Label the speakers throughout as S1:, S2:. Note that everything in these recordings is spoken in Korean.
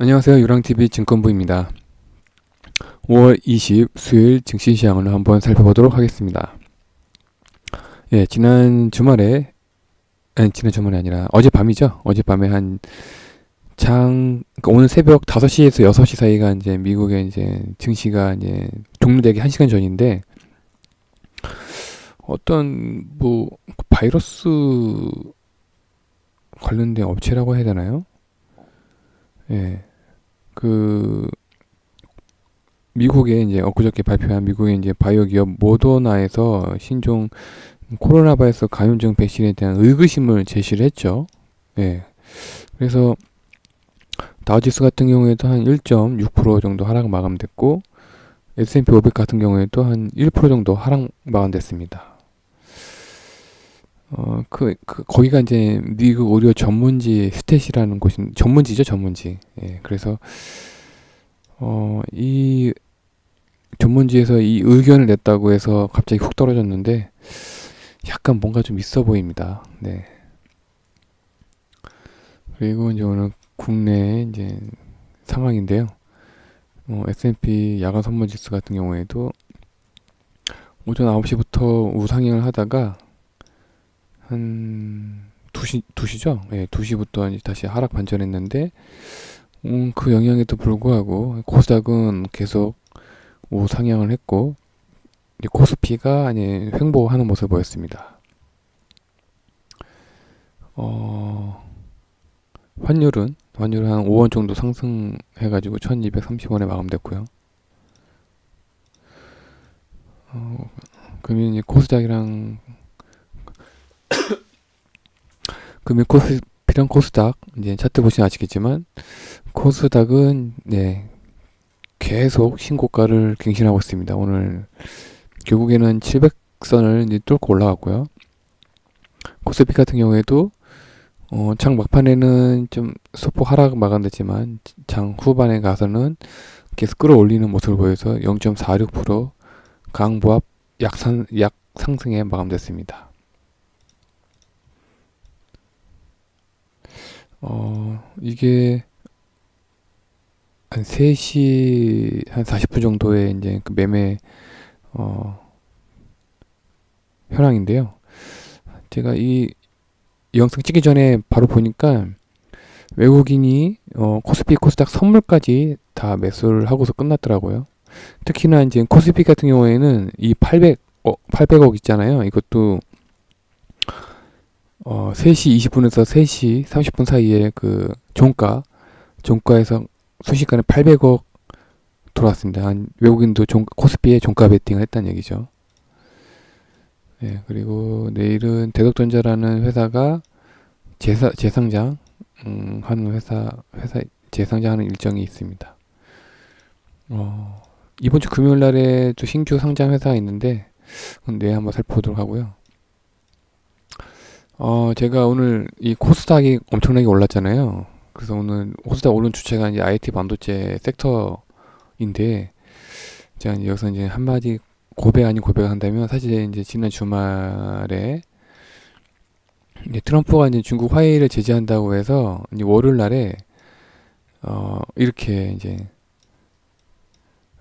S1: 안녕하세요. 유랑TV 증권부입니다. 5월 20 수요일 증시시장을 한번 살펴보도록 하겠습니다. 예, 지난 주말이 아니라 어젯밤이죠. 어젯밤에 그러니까 오늘 새벽 5시에서 6시 사이가 이제 미국의 이제 증시가 이제 종료되기 1시간 전인데, 어떤, 바이러스 관련된 업체라고 해야 되나요? 예, 그, 미국에 이제 엊그저께 발표한 미국의 이제 바이오 기업 모더나에서 신종 코로나 바이러스 감염증 백신에 대한 의구심을 제시를 했죠. 예. 그래서 다우지수 같은 경우에도 한 1.6% 정도 하락 마감됐고, S&P 500 같은 경우에도 한 1% 정도 하락 마감됐습니다. 거기가 이제 미국 의료 전문지 스탯이라는 곳이 전문지죠, 전문지. 예. 그래서 이 전문지에서 이 의견을 냈다고 해서 갑자기 훅 떨어졌는데, 약간 뭔가 좀 있어 보입니다. 네. 그리고 이제 오늘 국내 이제 상황인데요. S&P 야간 선물 지수 같은 경우에도 오전 9시부터 우상향을 하다가 한 2시죠? 예, 2시부터 이제 다시 하락 반전했는데, 그 영향에도 불구하고 코스닥은 계속 우상향을 했고, 코스피가 아니 횡보하는 모습을 보였습니다. 환율은 한 5원 정도 상승해가지고 1230원에 마감됐고요. 그러면 이제 코스닥이랑 그러면 코스피랑 코스닥 이제 차트 보시면 아시겠지만, 코스닥은 네 계속 신고가를 갱신하고 있습니다. 오늘 결국에는 700선을 이제 뚫고 올라갔고요. 코스피 같은 경우에도 장 막판에는 좀 소폭 하락 마감됐지만, 장 후반에 가서는 계속 끌어올리는 모습을 보여서 0.46% 강보합 약 상승에 마감됐습니다. 이게 한 3시 한 40분 정도의 이제 그 매매 현황인데요. 제가 이 영상 찍기 전에 바로 보니까 외국인이 코스피 코스닥 선물까지 다 매수를 하고서 끝났더라고요. 특히나 이제 코스피 같은 경우에는 이 800억 있잖아요. 이것도 3시 20분에서 3시 30분 사이에 그 종가에서 순식간에 800억 들어왔습니다. 외국인도 코스피에 종가 베팅을 했다는 얘기죠. 네, 그리고 내일은 대덕전자라는 회사가 재상장 하는 회사 재상장하는 일정이 있습니다. 이번 주 금요일 날에 또 신규 상장 회사가 있는데, 그건 내일 한번 살펴보도록 하고요. 제가 오늘 이 코스닥이 엄청나게 올랐잖아요. 그래서 오늘 코스닥 오른 주체가 이제 IT 반도체 섹터인데, 제가 이제 여기서 이제 한마디 고백 아닌 고백을 한다면, 사실 이제 지난 주말에 이제 트럼프가 이제 중국 화웨이를 제재한다고 해서 이제 월요일 날에 이렇게 이제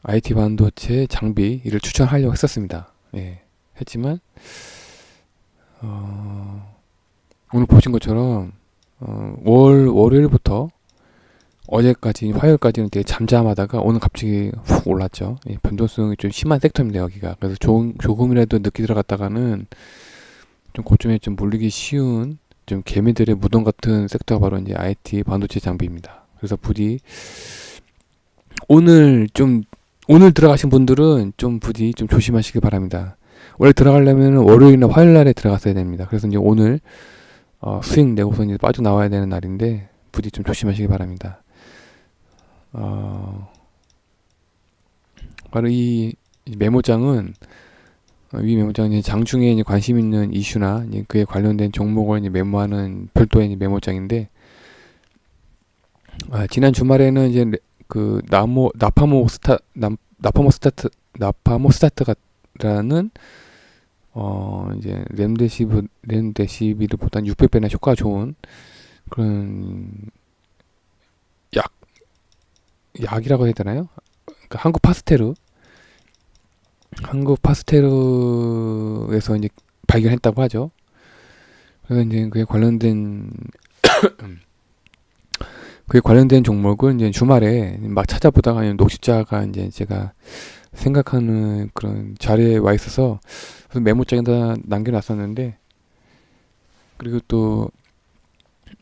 S1: IT 반도체 장비를 추천하려고 했었습니다. 예, 했지만 오늘 보신 것처럼 월요일부터 어제까지 화요일까지는 되게 잠잠하다가 오늘 갑자기 훅 올랐죠. 예, 변동성이 좀 심한 섹터입니다, 여기가. 그래서 조금이라도 늦게 들어갔다가는 좀 고점에 좀 물리기 쉬운 좀 개미들의 무덤 같은 섹터가 바로 이제 IT 반도체 장비입니다. 그래서 부디 오늘 들어가신 분들은 좀 부디 좀 조심하시길 바랍니다. 원래 들어가려면 월요일이나 화요일 날에 들어갔어야 됩니다. 그래서 이제 오늘 수익 내고서 이제 빠져나와야 되는 날인데, 부디 좀 조심하시기 바랍니다. 바로 이 메모장은 이 메모장은 장중에 이제 관심 있는 이슈나 이제 그에 관련된 종목을 이제 메모하는 별도의 이제 메모장인데, 지난 주말에는 이제 그 나파모 스타트라는 이제 렘데시비르보다 600배나 효과가 좋은 그런 약이라고 해야 되나요? 그러니까 한국 파스테르에서 이제 발견했다고 하죠. 그래서 이제 그에 관련된 종목을 이제 주말에 막 찾아보다가 녹십자가 이제 제가 생각하는 그런 자리에 와 있어서 그래서 메모장에다 남겨놨었는데, 그리고 또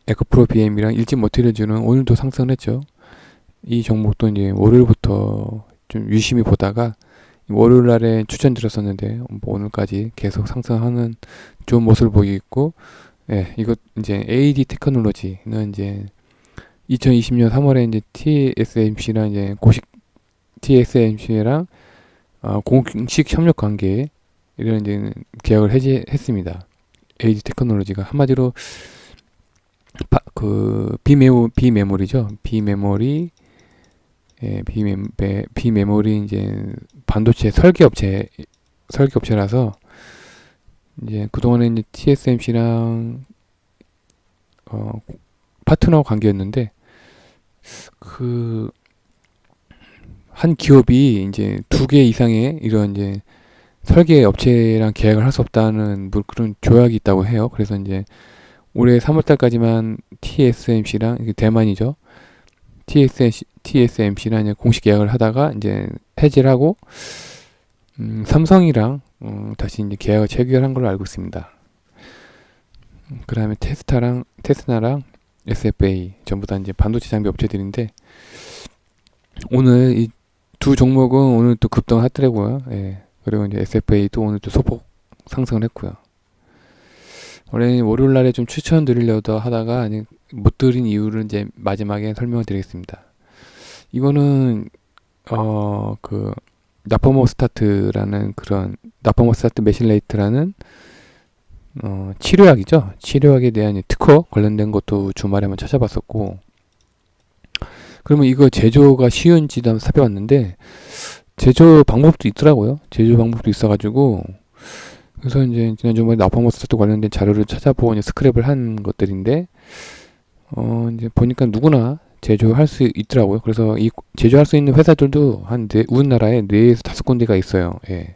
S1: 에코프로 BM이랑 일진 머티리얼즈는 오늘도 상승을 했죠. 이 종목도 이제 월요일부터 좀 유심히 보다가 월요일 날에 추천드렸었는데 뭐 오늘까지 계속 상승하는 좋은 모습을 보이고, 예, 이거 이제 AD 테크놀로지는 이제 2020년 3월에 이제 TSMC랑 이제 공식 TSMC랑 공식 협력 관계 이런 이제 계약을 해지했습니다. AD 테크놀로지가 한마디로 비메모리죠. 비메모리 이제 반도체 설계업체라서 이제 그동안에 이제 TSMC랑 파트너 관계였는데, 그 한 기업이 이제 두 개 이상의 이런 이제 설계 업체랑 계약을 할 수 없다는 뭐 그런 조약이 있다고 해요. 그래서 이제 올해 3월달까지만 TSMC랑 대만이죠. TSMC랑 이제 공식 계약을 하다가 이제 해지를 하고 삼성이랑 다시 이제 계약을 체결한 걸로 알고 있습니다. 그다음에 테스나랑 SFA 전부 다 이제 반도체 장비 업체들인데, 오늘 이 두 종목은 오늘 또 급등을 하더라고요. 예. 그리고 이제 SFA도 오늘 또 소폭 상승을 했고요. 원래 월요일 날에 좀 추천드리려다 하다가 못 드린 이유를 이제 마지막에 설명을 드리겠습니다. 이거는 나포모스타트 메실레이트라는 치료약이죠. 치료약에 대한 특허 관련된 것도 주말에 한번 찾아봤었고, 그러면 이거 제조가 쉬운지도 한번 살펴봤는데 제조 방법도 있더라고요. 제조 방법도 있어가지고, 그래서 이제 지난 주말에 나포모스타트 관련된 자료를 찾아보고 이제 스크랩을 한 것들인데, 이제 보니까 누구나 제조할 수 있더라고요. 그래서 이 제조할 수 있는 회사들도 우리나라에 4에서 5군데가 있어요. 예.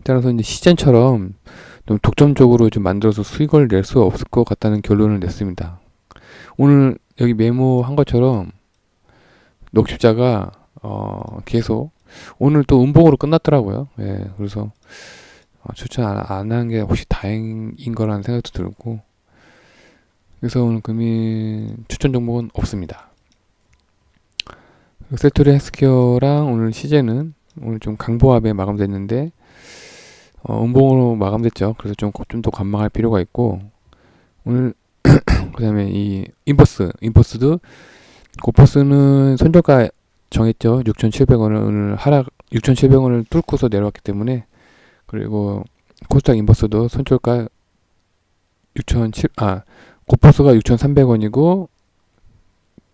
S1: 따라서 이제 시젠처럼 좀 독점적으로 좀 만들어서 수익을 낼 수 없을 것 같다는 결론을 냈습니다. 오늘 여기 메모한 것처럼 녹십자가 계속 오늘 또 음봉으로 끝났더라고요. 예, 그래서 추천 안 한 게 혹시 다행인 거라는 생각도 들고, 그래서 오늘 금일 추천 종목은 없습니다. 셀토리 헬스케어랑 오늘 시제는 오늘 좀 강보합에 마감됐는데 음봉으로 마감됐죠. 그래서 좀 더 관망할 필요가 있고, 오늘 그 다음에 이 인버스도 고퍼스는 손절가 정했죠. 6,700원을 오늘 6,700원을 뚫고서 내려왔기 때문에, 그리고 코스닥 인버스도 손절가 고퍼스가 6,300원이고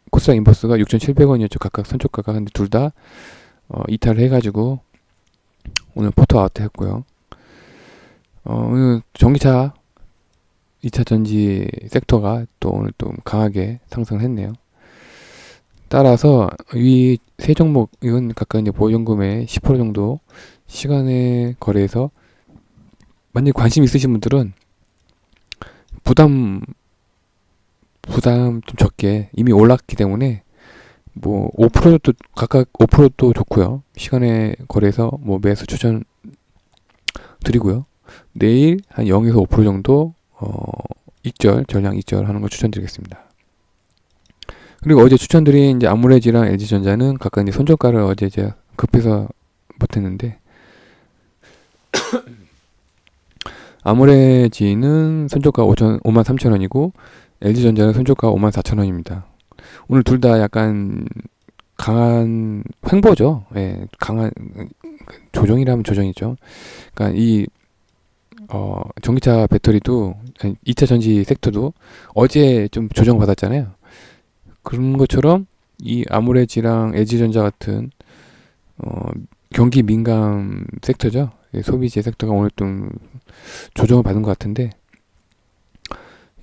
S1: 코스닥 인버스가 6,700원이었죠. 각각 손절가가. 근데 둘 다 이탈을 해가지고 오늘 포토 아웃 했고요. 오늘 전기차 2차 전지 섹터가 또 오늘 또 강하게 상승을 했네요. 따라서 이 세 종목, 이건 각각 이제 보유연금의 10% 정도 시간에 거래해서, 만약 관심 있으신 분들은 부담 좀 적게, 이미 올랐기 때문에 뭐 5%도 각각 5%도 좋고요. 시간에 거래해서 뭐 매수 추천 드리고요. 내일 한 0에서 5% 정도 전량 익절 하는 거 추천드리겠습니다. 그리고 어제 추천드린 이제 아모레지랑 LG전자는 각각 이제 손절가를 어제 제가 급해서 못했는데, 아모레지는 손절가 53,000원이고 LG전자는 손절가 54,000원입니다. 오늘 둘 다 약간 강한 횡보죠. 예, 강한 조정이라면 조정이죠. 그러니까 이 전기차 배터리도 2차 전지 섹터도 어제 좀 조정받았잖아요. 그런 것처럼 이 아모레지랑 LG전자 같은 경기 민감 섹터죠. 소비재 섹터가 오늘 좀 조정을 받은 것 같은데,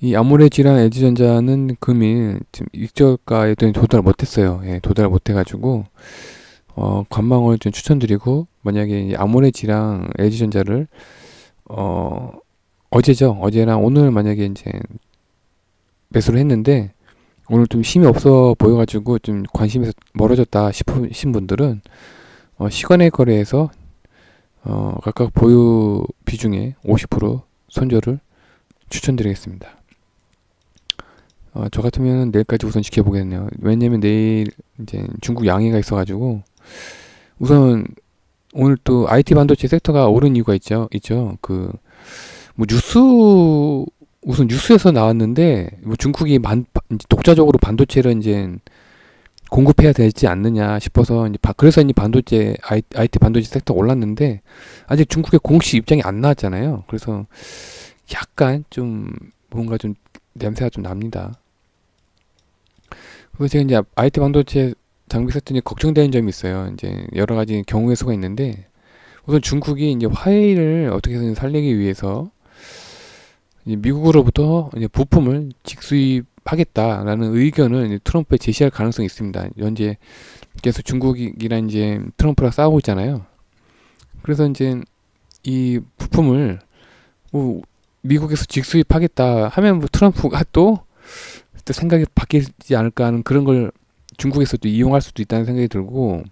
S1: 이 아모레지랑 LG전자는 금일 지금 익저가에 도달 못했어요. 예, 도달 못해가지고 관망을 좀 추천드리고, 만약에 이 아모레지랑 LG전자를 어제죠. 어제랑 오늘 만약에 이제 매수를 했는데 오늘 좀 힘이 없어 보여가지고 좀 관심에서 멀어졌다 싶으신 분들은 시간의 거래에서 각각 보유 비중의 50% 손절을 추천드리겠습니다. 저 같으면 내일까지 우선 지켜보겠네요. 왜냐면 내일 이제 중국 양해가 있어가지고, 우선 오늘 또 IT 반도체 섹터가 오른 이유가 있죠. 뭐 우선 뉴스에서 나왔는데, 뭐 중국이 이제 독자적으로 반도체를 이제 공급해야 되지 않느냐 싶어서, 그래서 이제 IT 반도체 섹터가 올랐는데, 아직 중국의 공식 입장이 안 나왔잖아요. 그래서 약간 좀 뭔가 좀 냄새가 좀 납니다. 그래서 제가 이제 IT 반도체 장비 섹터에 걱정되는 점이 있어요. 이제 여러 가지 경우의 수가 있는데, 우선 중국이 이제 화웨이를 어떻게 해서 살리기 위해서 이제 미국으로부터 이제 부품을 직수입하겠다라는 의견을 이제 트럼프에 제시할 가능성이 있습니다. 현재 계속 중국이랑 이제 트럼프랑 싸우고 있잖아요. 그래서 이제 이 부품을 뭐 미국에서 직수입하겠다 하면 뭐 트럼프가 또 생각이 바뀌지 않을까 하는 그런 걸 중국에서도 이용할 수도 있다는 생각이 들고,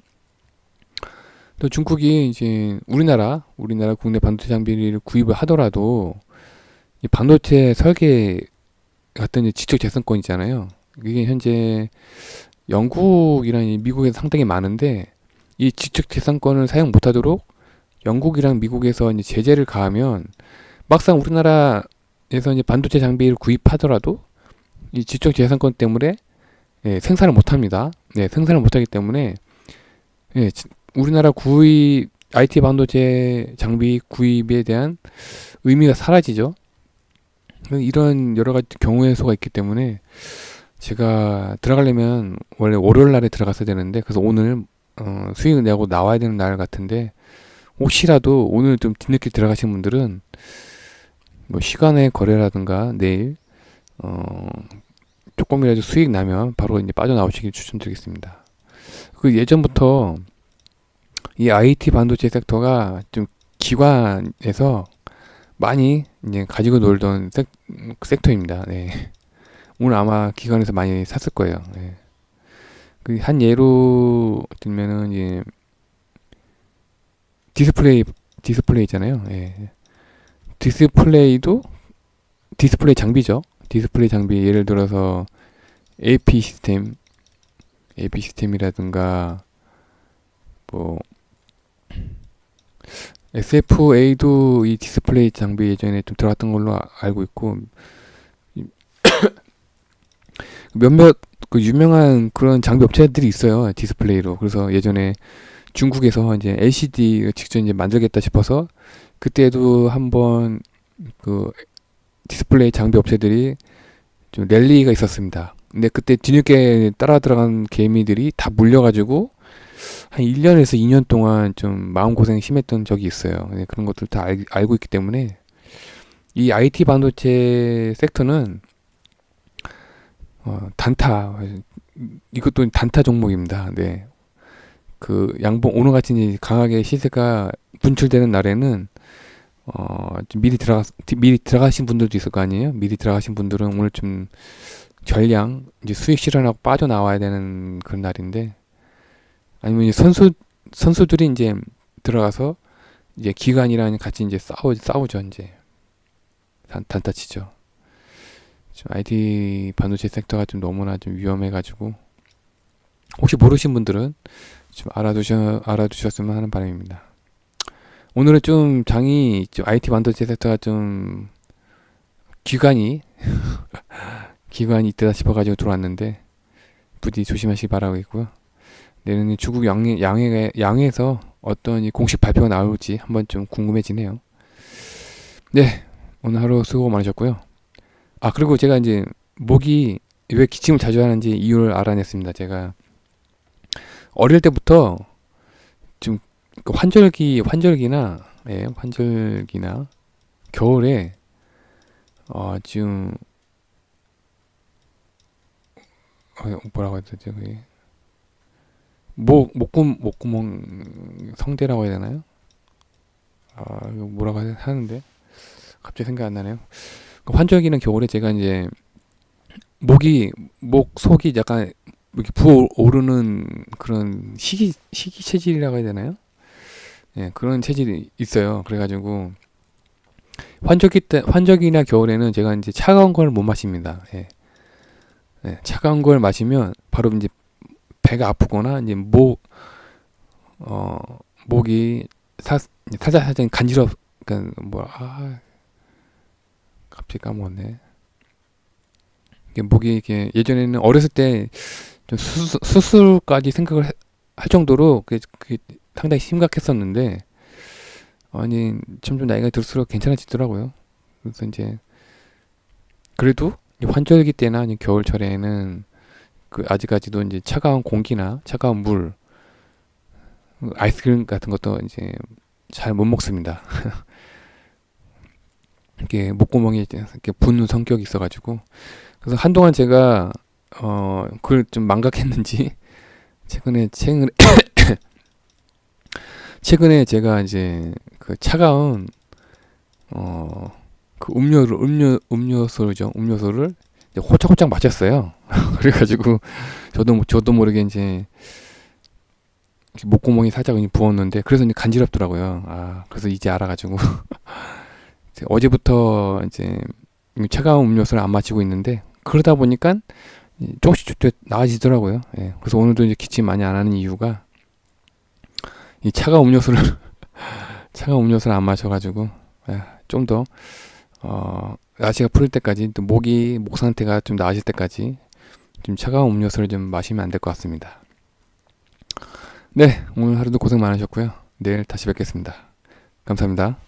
S1: 또 중국이 이제 우리나라 국내 반도체 장비를 구입을 하더라도 이 반도체 설계 같은 이제 지적 재산권 있잖아요. 이게 현재 영국이랑 미국에서 상당히 많은데, 이 지적 재산권을 사용 못하도록 영국이랑 미국에서 이제 제재를 가하면, 막상 우리나라에서 이제 반도체 장비를 구입하더라도 이 지적 재산권 때문에 생산을 못합니다. 생산을 못하기 때문에 우리나라 IT 반도체 장비 구입에 대한 의미가 사라지죠. 이런 여러 가지 경우의 수가 있기 때문에 제가 들어가려면 원래 월요일 날에 들어갔어야 되는데, 그래서 오늘 수익을 내고 나와야 되는 날 같은데, 혹시라도 오늘 좀 뒤늦게 들어가신 분들은 뭐 시간의 거래라든가 내일 조금이라도 수익 나면 바로 이제 빠져나오시길 추천드리겠습니다. 그 예전부터 이 IT 반도체 섹터가 좀 기관에서 많이 이제 가지고 놀던 섹터입니다. 네. 오늘 아마 기관에서 많이 샀을 거예요. 네. 그 한 예로 들면은 이제 디스플레이 있잖아요. 네. 디스플레이 장비죠. 디스플레이 장비 예를 들어서 AP 시스템이라든가 뭐 SFA도 이 디스플레이 장비 예전에 좀 들어갔던 걸로 알고 있고, 몇몇 그 유명한 그런 장비 업체들이 있어요. 디스플레이로. 그래서 예전에 중국에서 이제 LCD 직접 이제 만들겠다 싶어서 그때도 한번 그 디스플레이 장비 업체들이 좀 랠리가 있었습니다. 근데 그때 뒤늦게 따라 들어간 개미들이 다 물려가지고 한 1년에서 2년 동안 좀 마음고생 심했던 적이 있어요. 그런 것들 다 알고 있기 때문에 이 IT 반도체 섹터는 이것도 단타 종목입니다. 네. 그 양봉 오늘같이 이제 강하게 시세가 분출되는 날에는 좀 미리 들어가신 분들도 있을 거 아니에요. 미리 들어가신 분들은 오늘 좀 전량 이제 수익 실현하고 빠져나와야 되는 그런 날인데, 아니면 이제 선수들이 이제 들어가서 이제 기관이랑 같이 이제 싸우죠. 이제 단타 치죠. 좀 IT 반도체 섹터가 좀 너무나 좀 위험해가지고, 혹시 모르신 분들은 좀 알아두셨으면 하는 바람입니다. 오늘은 좀 장이 좀 IT 반도체 섹터가 좀 기관이 이때다 싶어가지고 들어왔는데, 부디 조심하시기 바라고. 내년에 중국 양해에서 어떤 이 공식 발표가 나올지 한번 좀 궁금해지네요. 네, 오늘 하루 수고 많으셨고요. 그리고 제가 이제 목이 왜 기침을 자주 하는지 이유를 알아냈습니다. 제가 어릴 때부터 좀 환절기나 겨울에 지금 뭐라고 해야 되지? 그게 목구멍 성대라고 해야 되나요? 이거 뭐라고 하는데 갑자기 생각 안 나네요. 그 환절기는 겨울에 제가 이제 목 속이 약간 이렇게 부어오르는 그런 식이 체질이라고 해야 되나요? 예, 그런 체질이 있어요. 그래가지고 환절기나 겨울에는 제가 이제 차가운 걸 못 마십니다. 예. 예, 차가운 걸 마시면 바로 이제 배가 아프거나 이제 목이 사자사자 그러니까 갑자기 까먹었네. 이게 목이 이게 예전에는 어렸을 때 좀 수술까지 생각을 할 정도로 그게 상당히 심각했었는데 아니 점점 나이가 들수록 괜찮아지더라고요. 그래서 이제 그래도 이 환절기 때나 아니 겨울철에는 그 아직까지도 이제 차가운 공기나 차가운 물, 아이스크림 같은 것도 이제 잘 못 먹습니다. 이게 목구멍이 이렇게 붓는 성격이 있어가지고 그래서 한동안 제가 그걸 좀 망각했는지 최근에 제가 이제 그 차가운 그 음료수를 이제 호짝호짝 마셨어요. 그래가지고 저도 모르게 이제 목구멍이 살짝 부었는데 그래서 이제 간지럽더라고요. 그래서 이제 알아가지고 어제부터 이제 차가운 음료수를 안 마시고 있는데 그러다 보니까 조금씩 나아지더라고요. 예, 그래서 오늘도 이제 기침 많이 안 하는 이유가 이 차가운 음료수를 안 마셔가지고 좀 더 날씨가 풀릴 때까지 또 목 상태가 좀 나아질 때까지 좀 차가운 음료수를 좀 마시면 안 될 것 같습니다. 네, 오늘 하루도 고생 많으셨고요. 내일 다시 뵙겠습니다. 감사합니다.